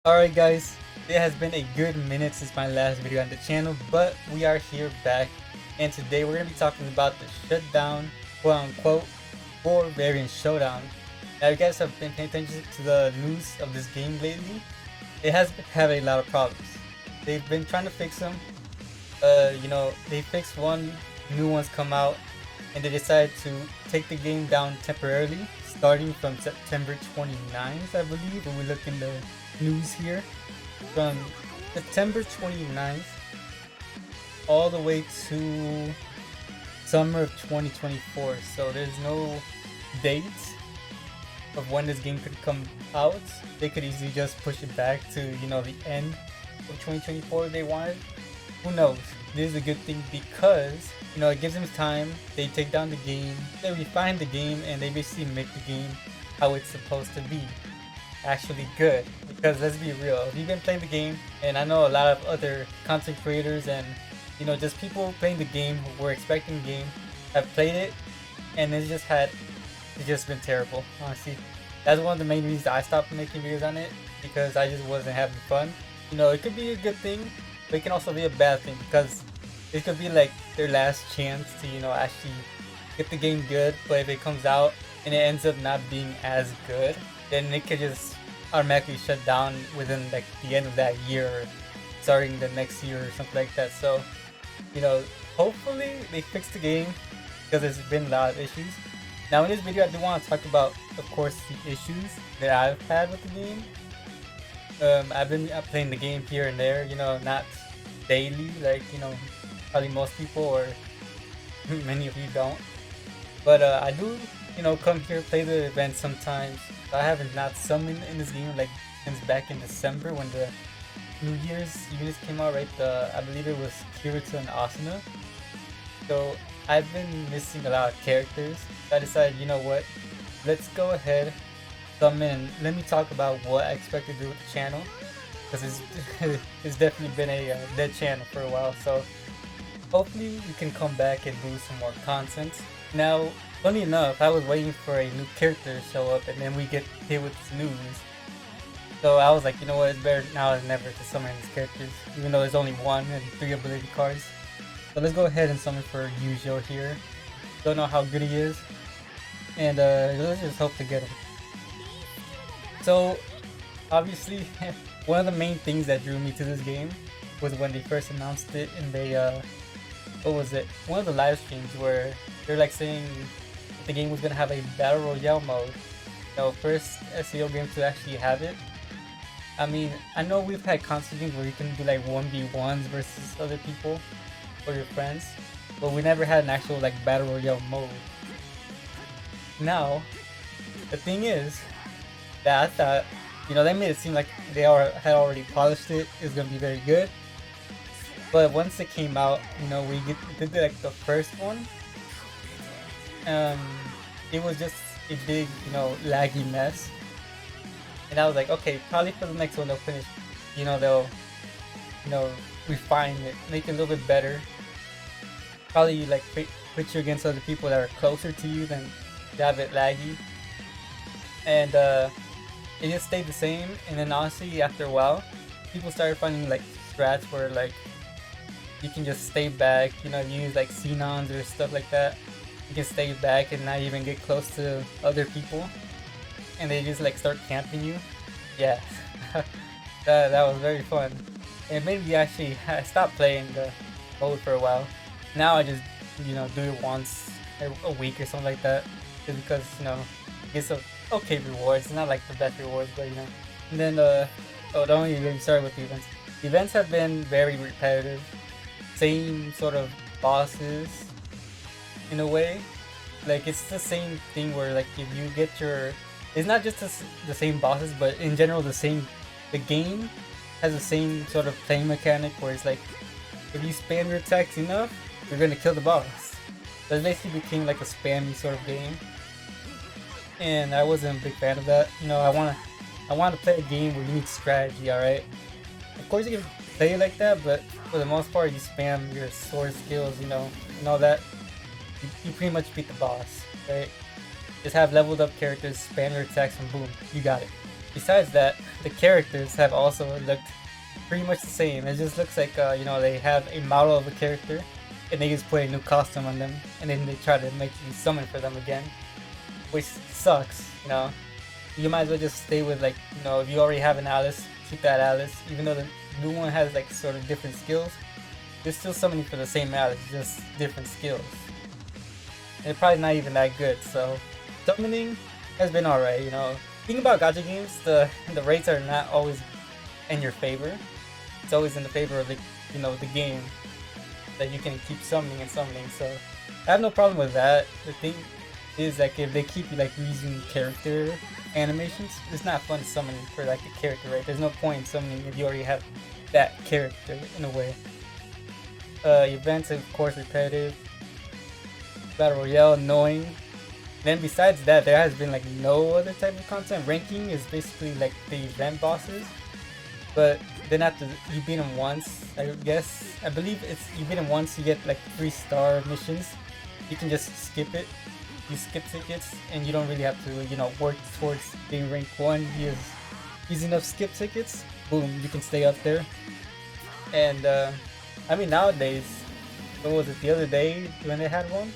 Alright guys, it has been a good minute since my last video on the channel, but we are here back, and today we're going to be talking about the shutdown, quote unquote, for variant Showdown. Now you guys have been paying attention to the news of this game lately. It has been having a lot of problems. They've been trying to fix them. They fixed one, new ones come out, and they decided to take the game down temporarily, starting from September 29th, I believe, when we look in the news here. From September 29th all the way to summer of 2024. So there's no date of when this game could come out. They could easily just push it back to, the end of 2024 if they wanted. Who knows? This is a good thing because, it gives them time. They take down the game, they refine the game, and they basically make the game how it's supposed to be. Actually good, because let's be real, if you've been playing the game, and I know a lot of other content creators and just people playing the game who were expecting the game have played it, and it's just been terrible. Honestly, that's one of the main reasons I stopped making videos on it, because I just wasn't having fun. It could be a good thing, but it can also be a bad thing, because it could be like their last chance to actually get the game good. But if it comes out and it ends up not being as good, then it could just automatically shut down within like the end of that year, or starting the next year or something like that. So hopefully they fix the game, because there's been a lot of issues. Now in this video I do want to talk about, of course, the issues that I've had with the game. I've been playing the game here and there, not daily like probably most people, or many of you don't, but I do come here, play the event sometimes. I haven't not summoned in this game like since back in December when the New Year's units came out, right? I believe it was Kirito and Asuna. So I've been missing a lot of characters. So I decided, what, let's go ahead, summon. Let me talk about what I expect to do with the channel, because it's definitely been a dead channel for a while. So hopefully we can come back and do some more content. Now, funny enough, I was waiting for a new character to show up, and then we get hit with this news. So I was like, what, it's better now than never to summon these characters, even though there's only one and 3 ability cards. So let's go ahead and summon for Eugeo here. Don't know how good he is, and let's just hope to get him. So obviously, one of the main things that drew me to this game was when they first announced it in the what was it? One of the live streams where they're like saying the game was gonna have a battle royale mode. First SAO game to actually have it. I mean, I know we've had constant games where you can do like 1v1s versus other people or your friends, but we never had an actual like battle royale mode. Now, the thing is that I thought, they made it seem like they had already polished it. It's gonna be very good. But once it came out, we did like the first one. It was just a big, laggy mess. And I was like, okay, probably for the next one they'll finish, they'll, refine it, make it a little bit better. Probably like put you against other people that are closer to you than have it laggy. And it just stayed the same. And then honestly, after a while, people started finding like strats where like you can just stay back, you use like Xenons or stuff like that. You can stay back and not even get close to other people, and they just like start camping you. Yeah, that was very fun. And maybe actually I stopped playing the mode for a while. Now I just do it once a week or something like that, just because it gets some okay rewards. It's not like the best rewards, but And then don't even get started with the events. The events have been very repetitive. Same sort of bosses in a way. Like it's the same thing where like if you get it's not just the same bosses, but in general the game has the same sort of playing mechanic where it's like if you spam your attacks enough, you're gonna kill the boss. So it basically became like a spammy sort of game, and I wasn't a big fan of that. I want to play a game where you need strategy. Alright, of course you can play it like that, but for the most part you spam your sword skills, and all that. You pretty much beat the boss, right? Just have leveled up characters, spam your attacks, and boom, you got it. besides that, the characters have also looked pretty much the same. It just looks like you know, they have a model of a character and they just put a new costume on them, and then they try to make you summon for them again, which sucks. You know, you might as well just stay with, like, you know, if you already have an Alice, keep that Alice. Even though the new one has like sort of different skills, they're still summoning for the same Alice, just different skills. And it's probably not even that good. So summoning has been alright. You know, thing about gacha games, the rates are not always in your favor. It's always in the favor of the, you know, the game, that you can keep summoning and summoning. So I have no problem with that. The thing is, like, if they keep like using character animations, it's not fun summoning for like the character, right? There's no point in summoning if you already have that character in a way. Events, of course, repetitive. Battle Royale, annoying. Then besides that, there has been like no other type of content. Ranking is basically like the event bosses, but then after you beat them once, I guess, I believe it's you beat them once, you get like 3-star missions. You can just skip it. You skip tickets, and you don't really have to, you know, work towards being rank 1. You use enough skip tickets, boom, you can stay up there. And I mean, nowadays, what was it, the other day when they had one?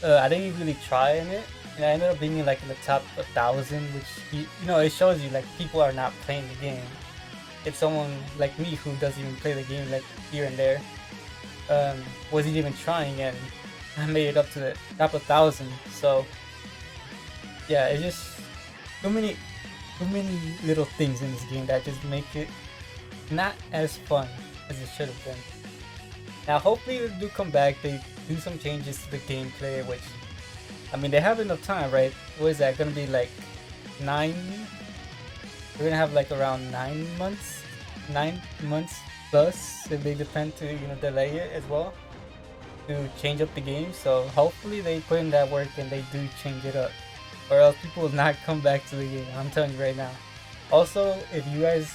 I didn't really try in it, and I ended up being like in the top 1,000, which, you know, it shows you like people are not playing the game. If someone like me who doesn't even play the game like here and there wasn't even trying, and I made it up to the top 1,000. So yeah, it's just too many little things in this game that just make it not as fun as it should have been. Now hopefully they do come back, they do some changes to the gameplay, which, I mean, they have enough time, right? What is that gonna be, like 9? We're gonna have like around 9 months plus if they depend to, you know, delay it as well to change up the game. So hopefully they put in that work and they do change it up, or else people will not come back to the game, I'm telling you right now. Also, if you guys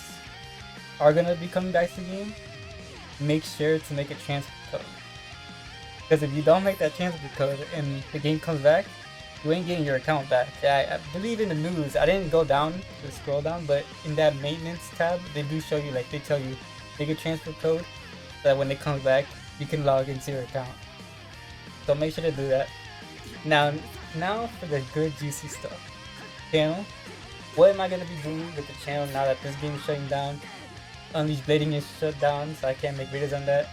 are gonna be coming back to the game, make sure to make a transfer code, because if you don't make that transfer code and the game comes back, you ain't getting your account back. I believe in the news, I didn't go down to scroll down, but in that maintenance tab, they do show you, like, they tell you make a transfer code so that when it comes back, you can log into your account. So make sure to do that. Now for the good juicy stuff. Channel. What am I gonna be doing with the channel now that this game is shutting down? Unleashed Blading is shut down, so I can't make videos on that.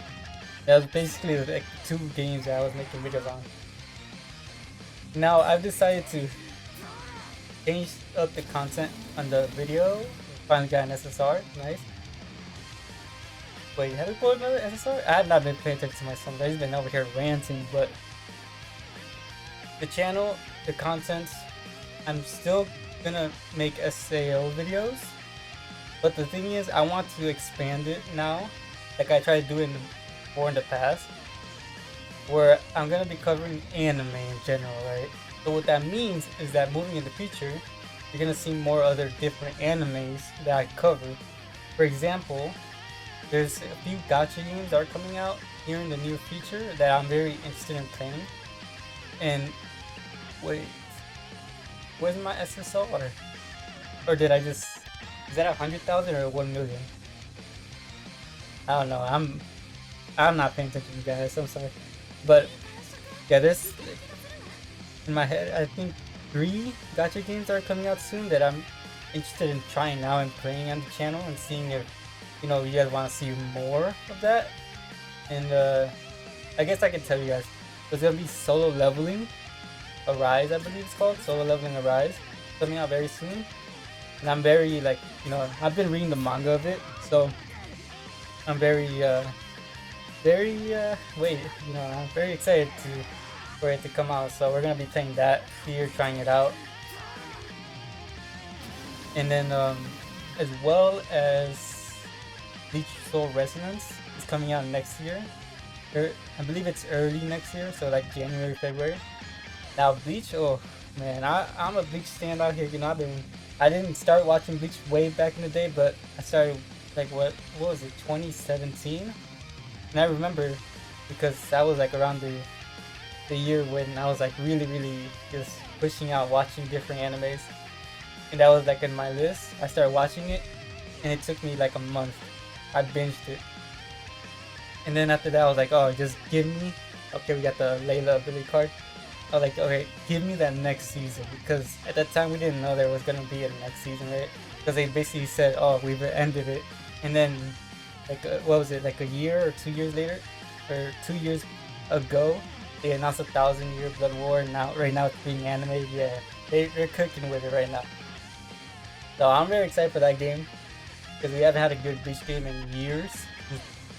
That was basically like 2 games that I was making videos on. Now I've decided to change up the content on the video. Finally got an SSR, nice. Wait, have we pulled another SSR? I have not been paying attention to my son. I've just been over here ranting, but the channel, the content, I'm still gonna make SAO videos. But the thing is, I want to expand it now, like I tried to do it in the past, where I'm gonna be covering anime in general, right? So what that means is that moving in the future, you're gonna see more other different animes that I cover. For example, there's a few gacha games that are coming out here in the near future that I'm very interested in playing. And wait, where's my SSR? Or did I just, is that 100,000 or 1 million? I don't know. I'm not paying attention to you guys. I'm sorry. But yeah, there's, in my head, I think 3 gacha games are coming out soon that I'm interested in trying now and playing on the channel and seeing if, you know, you guys want to see more of that. And I guess I can tell you guys, there's gonna be Solo Leveling Arise, I believe it's called, Solo Leveling Arise, coming out very soon. And I'm very, like, you know, I've been reading the manga of it, so I'm very I'm very excited for it to come out. So we're gonna be playing that here, trying it out. And then as well as Bleach Soul Resonance is coming out next year. I believe it's early next year, so like January, February. Now Bleach, oh man, I'm a Bleach stand out here. You know, I didn't start watching Bleach way back in the day, but I started like what was it, 2017? And I remember because that was like around the year when I was like really just pushing out watching different animes. and that was like in my list. I started watching it, and it took me like a month. I binged it, and then after that, I was like, oh, just give me. Okay, we got the Layla ability card. I was like, okay, give me that next season, because at that time we didn't know there was gonna be a next season, right? Because they basically said, oh, we've ended it, and then like what was it, like a year or 2 years later, or 2 years ago, they announced 1,000-year Blood War, and now right now it's being animated. Yeah, they're cooking with it right now. So I'm very excited for that game, because we haven't had a good Bleach game in years.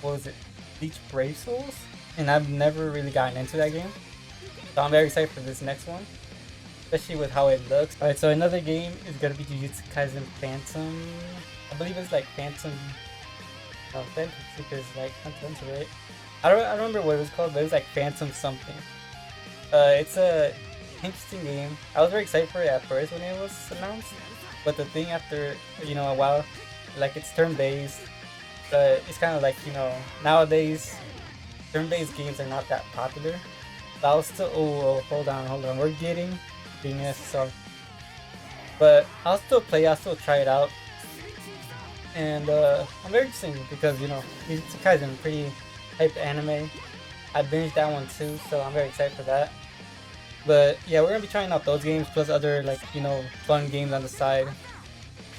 What was it, Bleach Brave Souls? And I've never really gotten into that game. So I'm very excited for this next one, especially with how it looks. Alright, so another game is gonna be Jujutsu Kaisen Phantom. I believe it's like Phantom. No, Phantom Seekers, like Phantom, right? I don't remember what it was called, but it was like Phantom something. It's a interesting game. I was very excited for it at first when it was announced, but the thing after a while, like it's turn-based. It's kind of like nowadays turn-based games are not that popular. But I'll still hold on. We're getting SSR. But I'll still play. I'll still try it out. And I'm very interested because Jujutsu Kaisen, pretty hype anime. I binged that one too, so I'm very excited for that. But yeah, we're gonna be trying out those games plus other fun games on the side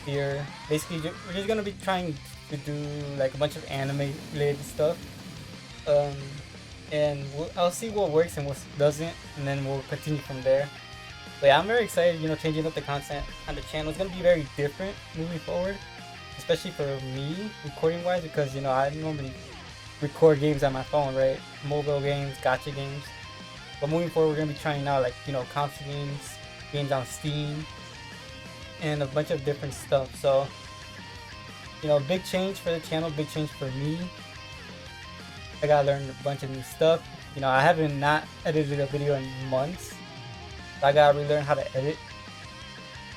here. Basically, we're just gonna be trying to do like a bunch of anime related stuff. And I'll see what works and what doesn't, and then we'll continue from there. But yeah, I'm very excited, changing up the content on the channel. It's gonna be very different moving forward, especially for me recording wise, because I normally record games on my phone, right? Mobile games, gacha games. But moving forward, we're gonna be trying out console games on Steam, and a bunch of different stuff. So big change for the channel, big change for me. I gotta learn a bunch of new stuff. I haven't not edited a video in months. So I gotta relearn how to edit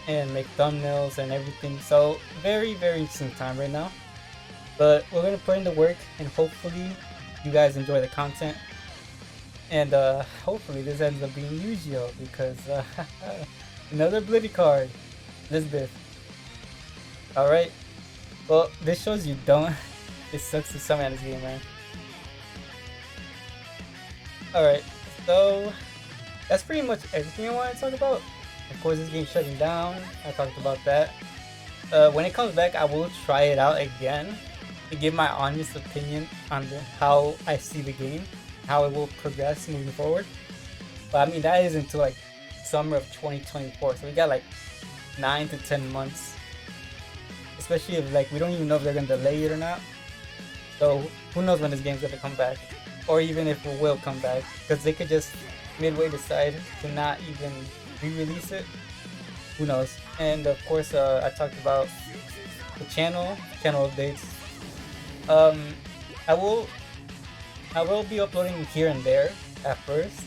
and make thumbnails and everything. So very, very interesting time right now. But we're gonna put in the work, and hopefully you guys enjoy the content. And hopefully this ends up being Eugeo, because another ability card, Elizabeth. Alright, well, this shows you don't. It sucks to summon this game, man. Alright, so that's pretty much everything I want to talk about. Of course, this game's shutting down. I talked about that. When it comes back, I will try it out again to give my honest opinion on how I see the game, how it will progress moving forward. But I mean, that is until like summer of 2024, so we got like 9 to 10 months. Especially if we don't even know if they're gonna delay it or not. So who knows when this game's gonna come back, or even if it will come back, because they could just midway decide to not even re-release it. Who knows? And of course, I talked about the channel updates. I will be uploading here and there at first,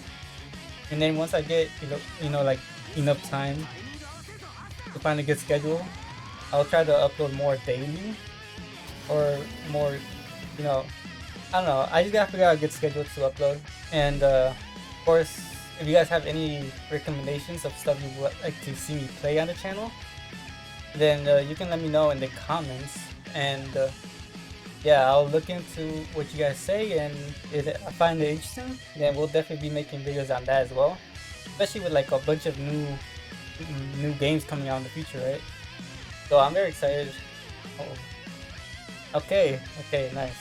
and then once I get enough time to find a good schedule, I'll try to upload more daily, or more, I don't know. I just gotta figure out a good schedule to upload. And of course, if you guys have any recommendations of stuff you would like to see me play on the channel, then you can let me know in the comments. And yeah, I'll look into what you guys say, and if I find it interesting, then we'll definitely be making videos on that as well. Especially with a bunch of new games coming out in the future, right? So I'm very excited. Oh. Okay, nice.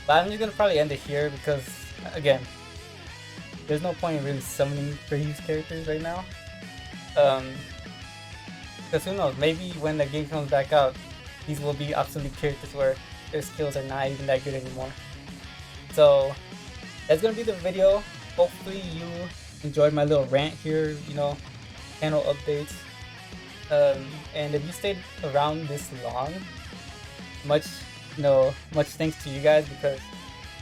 But I'm just gonna probably end it here, because again, there's no point in really summoning previous characters right now. Because who knows, maybe when the game comes back out, these will be obsolete characters where their skills are not even that good anymore. So that's gonna be the video. Hopefully you enjoyed my little rant here, channel updates. And if you stayed around this long, much thanks to you guys, because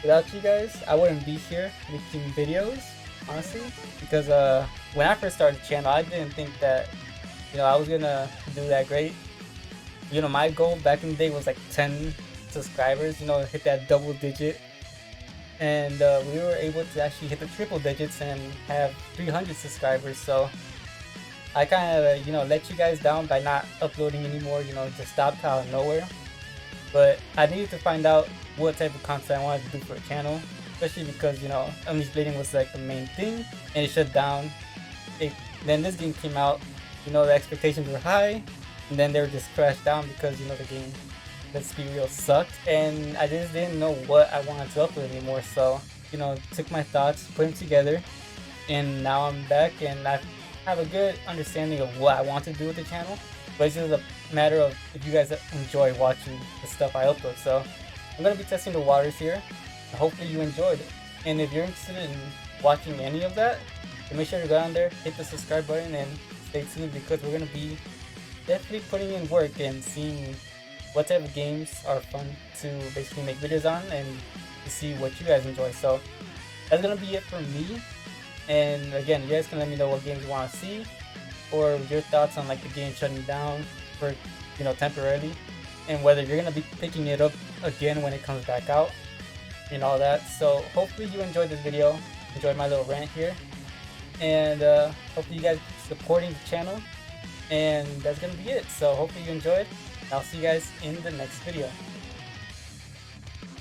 without you guys, I wouldn't be here making videos, honestly. Because when I first started the channel, I didn't think that I was gonna do that great. My goal back in the day was like 10 subscribers, hit that double digit, and we were able to actually hit the triple digits and have 300 subscribers. So I kind of, you know, let you guys down by not uploading anymore, you know, just stopped out of nowhere. But I needed to find out what type of content I wanted to do for a channel, especially because, you know, Unleashed Bleeding was like the main thing, and it shut down. Then this game came out, you know, the expectations were high, and then they were just crashed down because, you know, the game, let's be real, sucked. And I just didn't know what I wanted to upload anymore, so, you know, took my thoughts, put them together, and now I'm back, and I have a good understanding of what I want to do with the channel. But it's just a matter of if you guys enjoy watching the stuff I upload. So I'm going to be testing the waters here. Hopefully you enjoyed it. And if you're interested in watching any of that, then make sure to go down there, hit the subscribe button, and stay tuned, because we're going to be definitely putting in work and seeing what type of games are fun to basically make videos on, and to see what you guys enjoy. So that's going to be it for me. And again, you guys can let me know what games you want to see, or your thoughts on like the game shutting down for, you know, temporarily, and whether you're gonna be picking it up again when it comes back out and all that. So hopefully you enjoyed this video, enjoyed my little rant here, and hopefully you guys keep supporting the channel. And that's gonna be it. So hopefully you enjoyed. I'll see you guys in the next video.